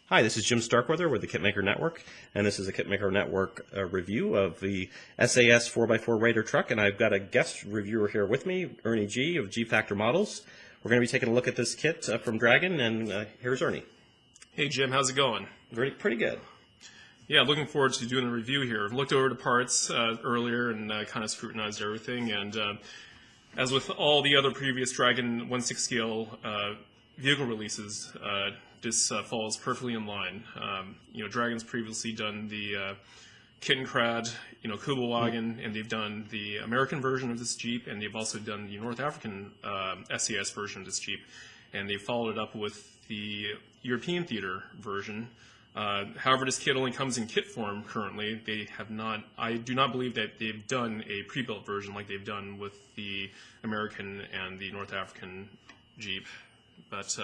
Hi, this is Jim Starkweather with the Kitmaker Network, and this is a Kitmaker Network review of the SAS 4x4 Raider truck, and I've got a guest reviewer here with me, Ernie Gee of G Factor Models. We're going to be taking a look at this kit from Dragon, and here's Ernie. Hey Jim, how's it going? Pretty good. Yeah, looking forward to doing the review here. I've looked over the parts earlier and kind of scrutinized everything, and as with all the other previous Dragon 1/6 scale vehicle releases, this falls perfectly in line. Dragon's previously done the Kittenkrad, Kubelwagen, and they've done the American version of this Jeep, and they've also done the North African SAS version of this Jeep, and they followed it up with the European theater version. However, this kit only comes in kit form currently. They have not. I do not believe that they've done a pre-built version like they've done with the American and the North African Jeep. But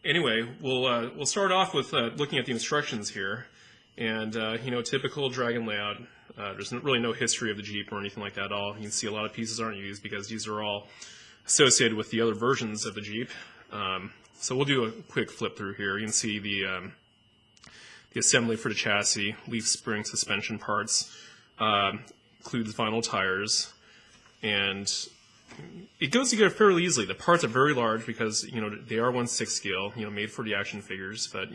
anyway, we'll start off with looking at the instructions here, and typical Dragon layout. There's really no history of the Jeep or anything like that at all. You can see a lot of pieces aren't used because these are all associated with the other versions of the Jeep. So we'll do a quick flip through here. You can see the assembly for the chassis, leaf spring suspension parts, includes vinyl tires, and it goes together fairly easily. The parts are very large because they are 1/6 scale, made for the action figures. But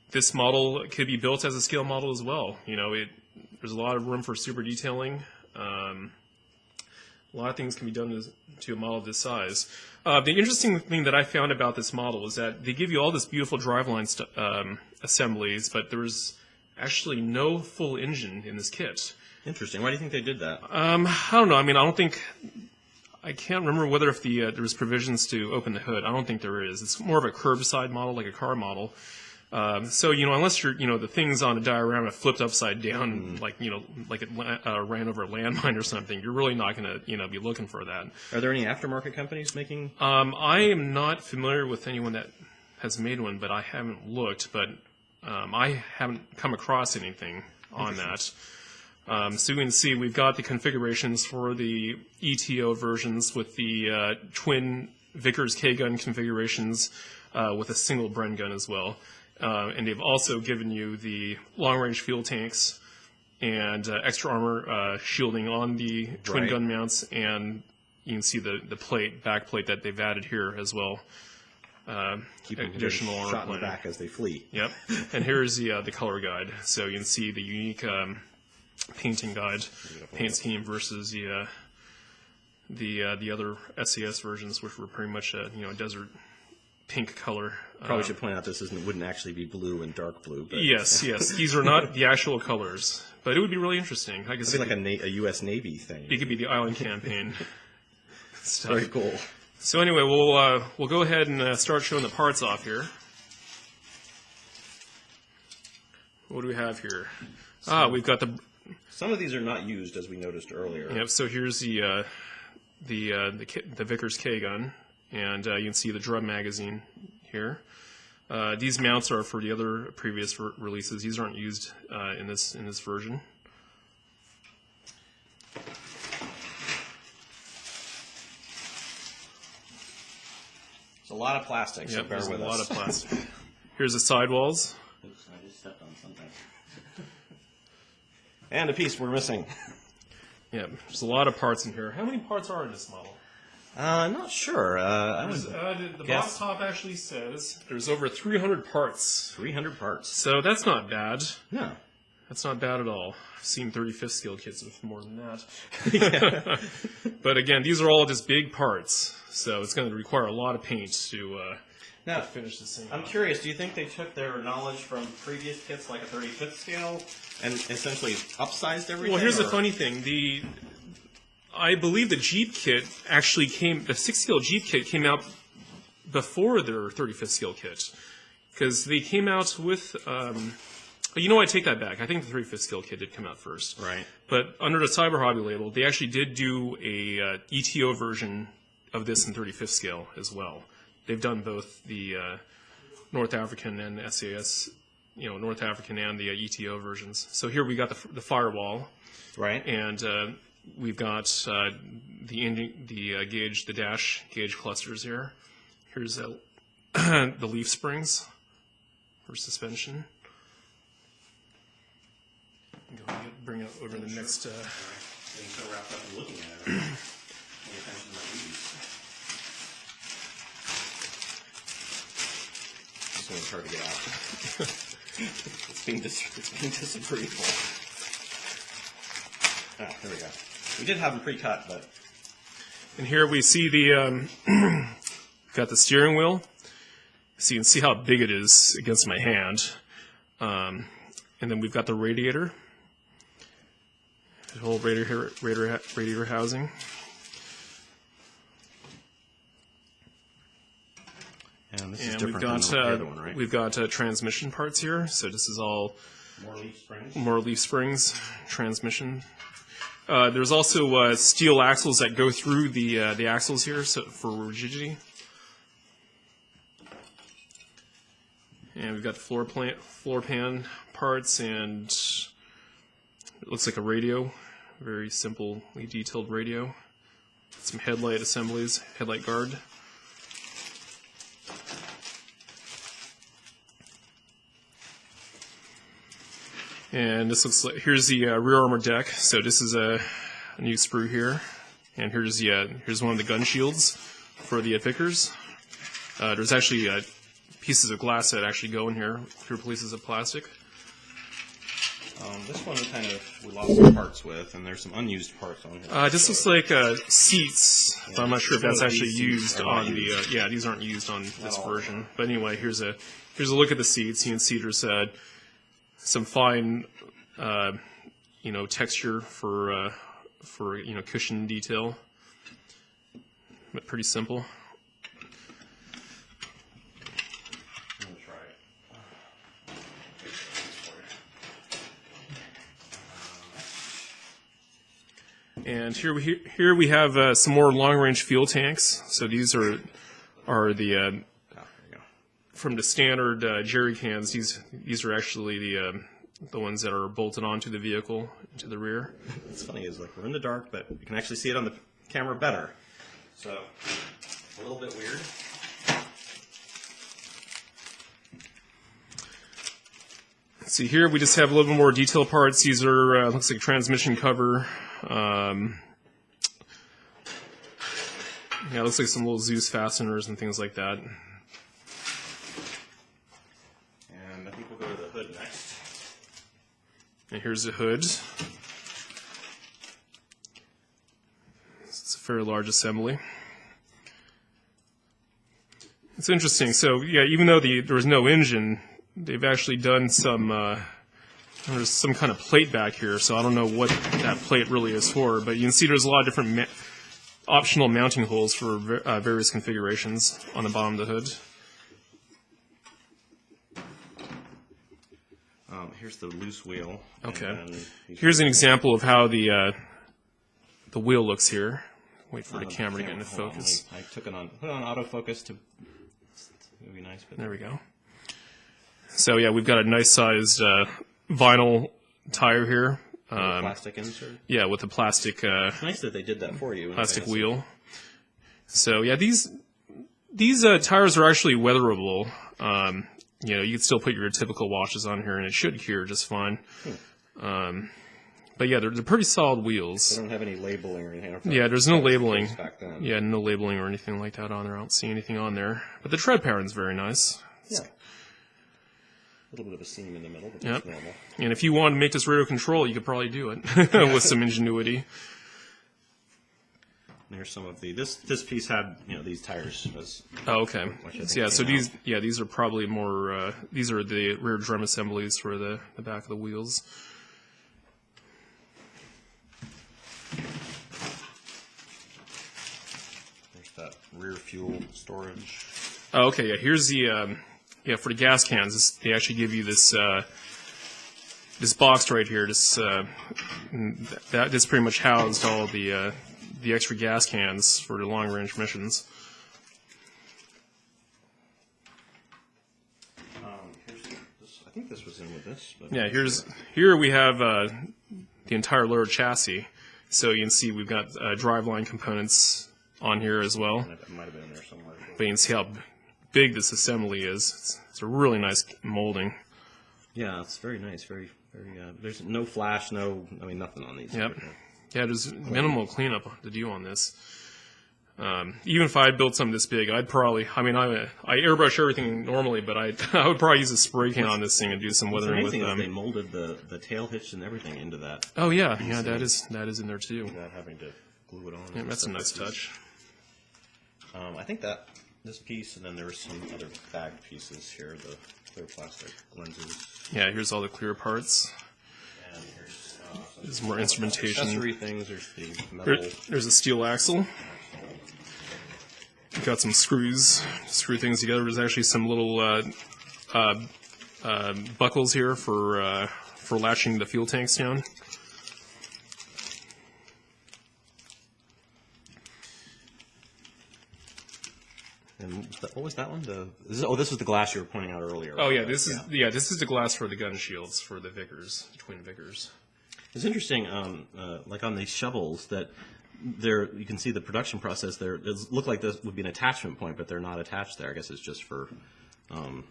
this model could be built as a scale model as well. There's a lot of room for super detailing. A lot of things can be done to a model of this size. The interesting thing that I found about this model is that they give you all this beautiful driveline assemblies, but there's actually no full engine in this kit. Interesting. Why do you think they did that? I don't know. I can't remember whether if there was provisions to open the hood. I don't think there is. It's more of a curbside model, like a car model. So unless you're the things on a diorama flipped upside down, like it ran over a landmine or something, you're really not going to be looking for that. Are there any aftermarket companies making? I am not familiar with anyone that has made one, but I haven't looked. But I haven't come across anything on that. So you can see we've got the configurations for the ETO versions with the twin Vickers K-gun configurations with a single Bren gun as well. And they've also given you the long-range fuel tanks and extra armor shielding on the twin gun mounts, and you can see the back plate that they've added here as well. Keep additional armor shot in the back as they flee. Yep. And here's the color guide. So you can see the unique painting guide, paint scheme versus the other SAS versions, which were pretty much a desert pink color. Probably should point out this wouldn't actually be blue and dark blue. But yes. These are not the actual colors, but it would be really interesting. I guess it'd be like a U.S. Navy thing. It could be the Island Campaign stuff. Very cool. So anyway, we'll go ahead and start showing the parts off here. What do we have here? We've got the. Some of these are not used, as we noticed earlier. Yep. So here's the Vickers K gun. And you can see the drum magazine here. These mounts are for the other previous releases. These aren't used in this version. It's a lot of plastic, so bear with us. There's a lot of plastic. Here's the sidewalls. Oops, I just stepped on something. And a piece we're missing. Yeah, there's a lot of parts in here. How many parts are in this model? I'm not sure. The box top actually says there's over 300 parts. 300 parts. So that's not bad. No. That's not bad at all. I've seen 35th scale kits with more than that. Yeah. But again, these are all just big parts, so it's going to require a lot of paint to finish this thing. I'm curious, do you think they took their knowledge from previous kits, like a 35th scale, and essentially upsized everything? Well, here's the funny thing. I believe the Jeep kit actually the 6 scale Jeep kit came out before their 35th scale kit, because they came out with. I take that back. I think the 35th scale kit did come out first. Right. But under the Cyber Hobby label, they actually did do a ETO version of this in 35th scale as well. They've done both the North African and SAS, North African and the ETO versions. So here we got the firewall. Right. And we've got the dash gauge clusters here. Here's the leaf springs for suspension. Go ahead and bring it over to the next. Getting so wrapped up in looking at it. Pay attention to my leaves. This one's hard to get out. It's being disagreeable. Ah, there we go. We did have them pre-cut, but. And here we see the got the steering wheel. So you can see how big it is against my hand. And then we've got the radiator. The whole radiator housing. And this is And different than the other one, right? we've got transmission parts here. So this is all more leaf springs, transmission. There's also steel axles that go through the axles here, so for rigidity. And we've got the floor pan parts, and it looks like a radio, very simply detailed radio. Some headlight assemblies, headlight guard. And this looks like, here's the rear armor deck. So this is a new sprue here. And here's one of the gun shields for the Vickers. There's actually pieces of glass that actually go in here through pieces of plastic. This one we lost some parts with, and there's some unused parts on here. This looks like seats, but I'm not sure if that's actually used on the. Yeah, these aren't used on this version. But anyway, here's a look at the seats. You can see there's some fine, texture for cushion detail, but pretty simple. And here we have some more long-range fuel tanks. So these are the from the standard jerry cans. These are actually the ones that are bolted onto the vehicle to the rear. What's funny is we're in the dark, but you can actually see it on the camera better. So a little bit weird. See here, we just have a little bit more detail parts. These are looks like a transmission cover. Yeah, it looks like some little Zeus fasteners and things like that. And I think we'll go to the hood next. And here's the hood. It's a very large assembly. It's interesting. So yeah, even though there was no engine, they've actually done there's some kind of plate back here, so I don't know what that plate really is for, but you can see there's a lot of different optional mounting holes for various configurations on the bottom of the hood. Here's the loose wheel. Okay. Here's an example of how the wheel looks here. Wait for the camera to get into focus. I put it on autofocus to. It would be nice. But there we go. So yeah, we've got a nice sized vinyl tire here. Plastic insert. Yeah, with the plastic. It's nice that they did that for you. Plastic wheel. So yeah, these tires are actually weatherable. You can still put your typical washes on here, and it should cure just fine. But yeah, they're pretty solid wheels. They don't have any labeling or anything. Yeah, there's no labeling. Yeah, no labeling or anything like that on there. I don't see anything on there. But the tread pattern's very nice. Yeah. A little bit of a seam in the middle, but that's normal. And if you wanted to make this radio control, you could probably do it with some ingenuity. There's some of this piece had these tires. Oh, okay. So, yeah, so these are probably more. These are the rear drum assemblies for the back of the wheels. There's that rear fuel storage. Oh, okay. Yeah, here's the. For the gas cans, they actually give you this this box right here. This pretty much housed all the extra gas cans for the long range missions. I think this was in with this. But yeah, here we have the entire lower chassis. So you can see we've got driveline components on here as well. It might have been in there somewhere. But you can see how big this assembly is. It's a really nice molding. Yeah, it's very nice. Very, very. There's no flash, nothing on these. Yep. Yeah, there's minimal cleanup to do on this. Even if I built something this big, I'd probably, I airbrush everything normally, but I would probably use a spray can on this thing and do some weathering with them. They molded the tail hitch and everything into that. Oh yeah, that is in there too. Without having to glue it on. Yeah, that's a nice touch. I think that this piece, and then there's some other bagged pieces here, the clear plastic lenses. Yeah, here's all the clear parts. And here's There's more instrumentation. accessory things. There's the metal. There's a steel axle. We've got some screws to screw things together. There's actually some little buckles here for latching the fuel tanks down. And what was that one? This was the glass you were pointing out earlier. Oh yeah, this is the glass for the gun shields for the Vickers, the twin Vickers. It's interesting, like on these shovels, that there you can see the production process there. It looked like this would be an attachment point, but they're not attached there. I guess it's just for. I'm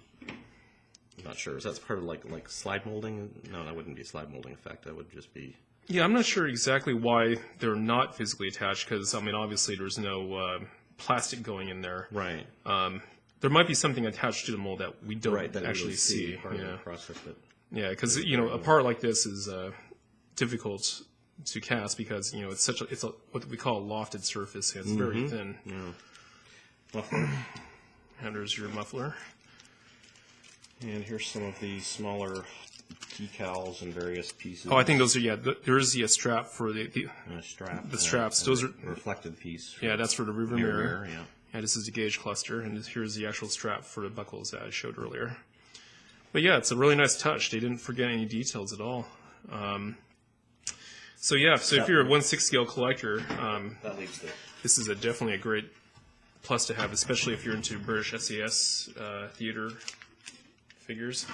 not sure. Is that part of like slide molding? No, that wouldn't be a slide molding effect. That would just be. Yeah, I'm not sure exactly why they're not physically attached because obviously there's no plastic going in there. Right. There might be something attached to the mold that we don't that actually see. Part of the process, but yeah, because a part like this is difficult to cast because it's what we call a lofted surface and it's very thin. Yeah. Muffler. And there's your muffler. And here's some of the smaller decals and various pieces. Oh, I think those are there is the strap for the strap. the straps. Those are reflected piece. Yeah, that's for the rear mirror. Yeah. Yeah, this is the gauge cluster, and here's the actual strap for the buckles that I showed earlier. But yeah, it's a really nice touch. They didn't forget any details at all. So if you're a 1/6 scale collector, That leaves the. this is definitely a great plus to have, especially if you're into British SAS theater figures.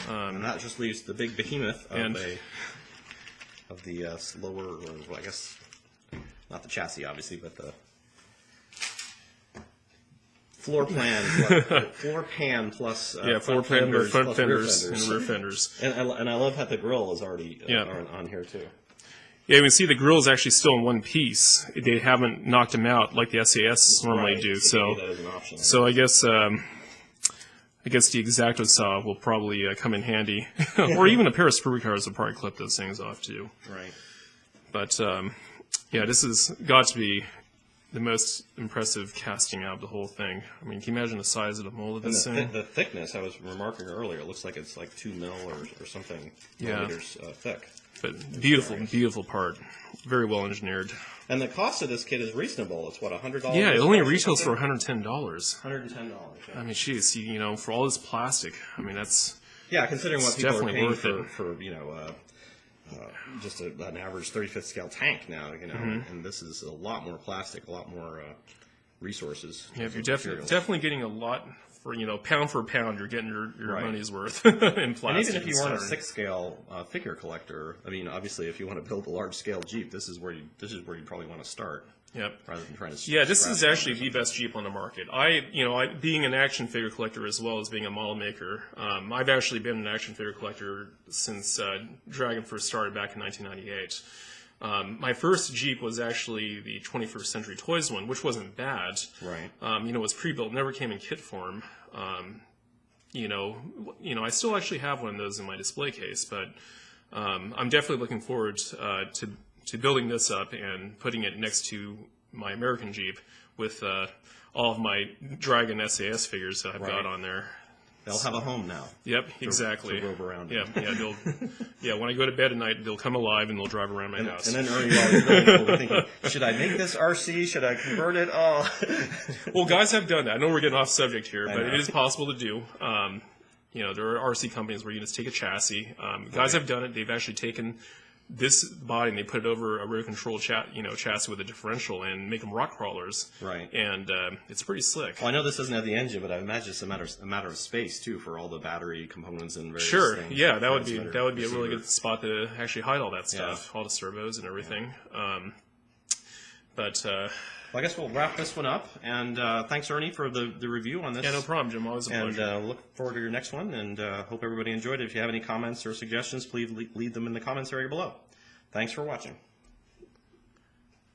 And that just leaves the big behemoth And- of the slower, or well, I guess not the chassis, obviously, but the floor pan, floor pan plus floor pan, front fenders, and rear fenders. And I love how the grill is already on here too. Yeah, you can see the grill is actually still in one piece. They haven't knocked them out like the SAS normally do. So, that is an option. so I guess the X-Acto saw will probably come in handy, or even a pair of sprue cars will probably clip those things off too. Right. But this has got to be the most impressive casting out of the whole thing. I mean, can you imagine the size of the mold of this thing? The thickness, I was remarking earlier, it looks like it's like 2 mil or something millimeters thick. But beautiful part. Very well engineered. And the cost of this kit is reasonable. It's what, $100? Yeah, it only retails for $110. $110. Yeah. I mean, geez, for all this plastic, I mean, that's considering what it's people are definitely paying worth for just an average 35th scale tank now, and this is a lot more plastic, a lot more resources. Yeah, you're definitely getting a lot for pound for pound. You're getting your Right. money's worth in plastic. And even if you weren't a 6 scale figure collector, I mean, obviously, if you want to build a large scale Jeep, this is where you probably want to start. Yep. Rather than trying to. Yeah, this is actually the best Jeep on the market. I being an action figure collector as well as being a model maker, I've actually been an action figure collector since Dragon first started back in 1998. My first Jeep was actually the 21st Century Toys one, which wasn't bad. Right. It was pre-built, never came in kit form. I still actually have one of those in my display case, but I'm definitely looking forward to building this up and putting it next to my American Jeep with all of my Dragon SAS figures that I've got on there. They'll have a home now. Yep, exactly. To rove around. When I go to bed at night, they'll come alive and they'll drive around my house. And then Ernie, while you're building, will be thinking, should I make this RC? Should I convert it? Oh. Well, guys have done that. I know we're getting off subject here, but know. it is possible to do. There are RC companies where you just take a chassis. Guys have done it. They've actually taken this body and they put it over a rear control chassis with a differential and make them rock crawlers. Right. And it's pretty slick. Well, I know this doesn't have the engine, but I imagine it's a matter of space too for all the battery components and various Sure. things. Yeah, that would be a really good spot to actually hide all that stuff, all the servos and everything. But Well, I guess we'll wrap this one up. And thanks, Ernie, for the review on this. yeah, no problem, Jim. Always a pleasure. And look forward to your next one. And hope everybody enjoyed it. If you have any comments or suggestions, please leave them in the comments area below. Thanks for watching.